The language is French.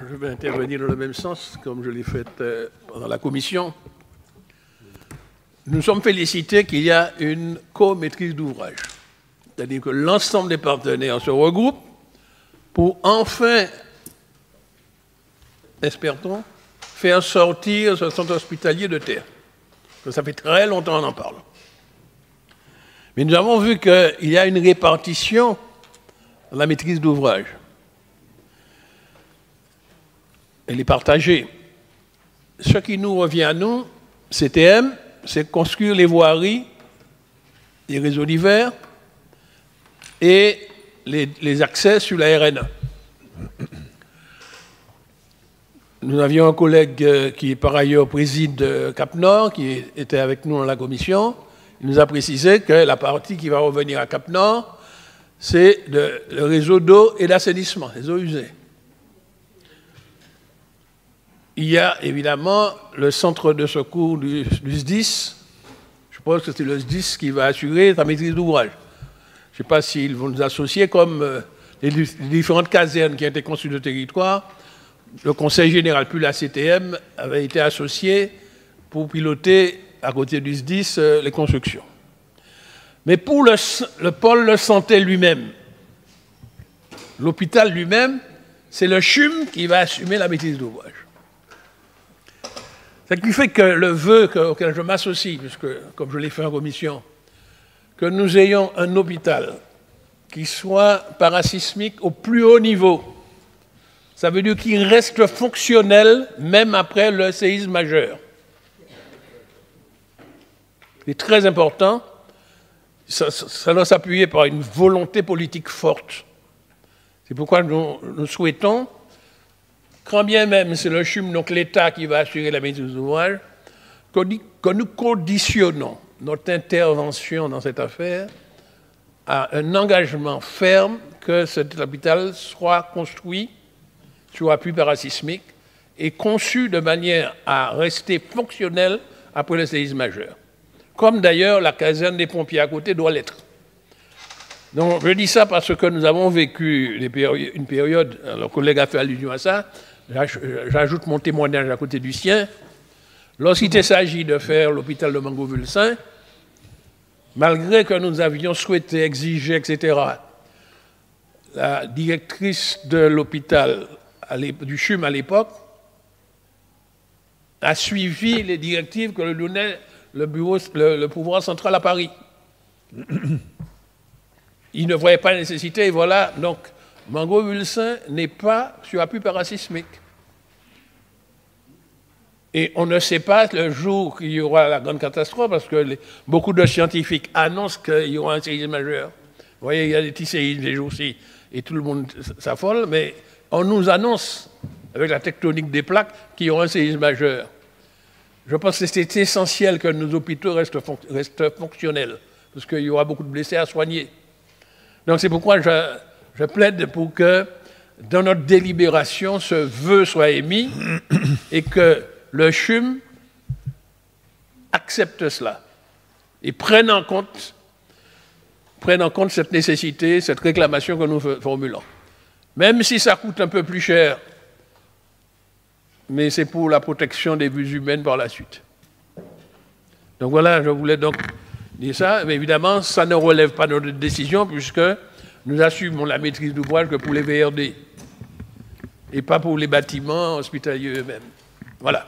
Je vais intervenir dans le même sens, comme je l'ai fait dans la commission. Nous sommes félicités qu'il y a une co-maîtrise d'ouvrage. C'est-à-dire que l'ensemble des partenaires se regroupent pour enfin, espère-t-on, faire sortir ce centre hospitalier de terre. Ça fait très longtemps qu'on en parle. Mais nous avons vu qu'il y a une répartition dans la maîtrise d'ouvrage. Elle est partagée. Ce qui nous revient à nous, CTM, c'est construire les voiries, les réseaux divers et les accès sur la RN1. Nous avions un collègue qui, par ailleurs, préside Cap-Nord, qui était avec nous dans la commission. Il nous a précisé que la partie qui va revenir à Cap-Nord, c'est le réseau d'eau et d'assainissement, les eaux usées. Il y a évidemment le centre de secours du SDIS. Je pense que c'est le SDIS qui va assurer la maîtrise d'ouvrage. Je ne sais pas s'ils vont nous associer comme les différentes casernes qui ont été conçues de territoire. Le Conseil général, puis la CTM, avait été associé pour piloter, à côté du SDIS, les constructions. Mais pour le pôle de santé lui-même, l'hôpital lui-même, c'est le CHUM qui va assumer la maîtrise d'ouvrage. Ce qui fait que le vœu auquel je m'associe, puisque, comme je l'ai fait en commission, que nous ayons un hôpital qui soit parasismique au plus haut niveau, ça veut dire qu'il reste fonctionnel même après le séisme majeur. C'est très important. Ça doit s'appuyer par une volonté politique forte. C'est pourquoi nous souhaitons, quand bien même c'est le CHUM, donc l'État qui va assurer la maîtrise d'ouvrage, que nous conditionnons notre intervention dans cette affaire à un engagement ferme que cet hôpital soit construit sur appui parasismique et conçu de manière à rester fonctionnel après le séisme majeur. Comme d'ailleurs la caserne des pompiers à côté doit l'être. Donc je dis ça parce que nous avons vécu une période, le collègue a fait allusion à ça, j'ajoute mon témoignage à côté du sien. Lorsqu'il s'agit de faire l'hôpital de Mangovulsin, malgré que nous avions souhaité exiger, etc., la directrice de l'hôpital du CHUM à l'époque a suivi les directives que le donnait le pouvoir central à Paris. Il ne voyait pas la nécessité, et voilà, donc Mangovulsin n'est pas sur appui parasismique. Et on ne sait pas le jour qu'il y aura la grande catastrophe, parce que beaucoup de scientifiques annoncent qu'il y aura un séisme majeur. Vous voyez, il y a des petits séismes les jours-ci, et tout le monde s'affole, mais on nous annonce, avec la tectonique des plaques, qu'il y aura un séisme majeur. Je pense que c'est essentiel que nos hôpitaux restent fonctionnels, parce qu'il y aura beaucoup de blessés à soigner. Donc c'est pourquoi je plaide pour que, dans notre délibération, ce vœu soit émis et que le CHUM accepte cela et prenne en compte cette nécessité, cette réclamation que nous formulons. Même si ça coûte un peu plus cher, mais c'est pour la protection des vies humaines par la suite. Donc voilà, je voulais donc dire ça, mais évidemment, ça ne relève pas de notre décision, puisque nous assumons la maîtrise d'ouvrage que pour les VRD, et pas pour les bâtiments hospitaliers eux-mêmes. Voilà.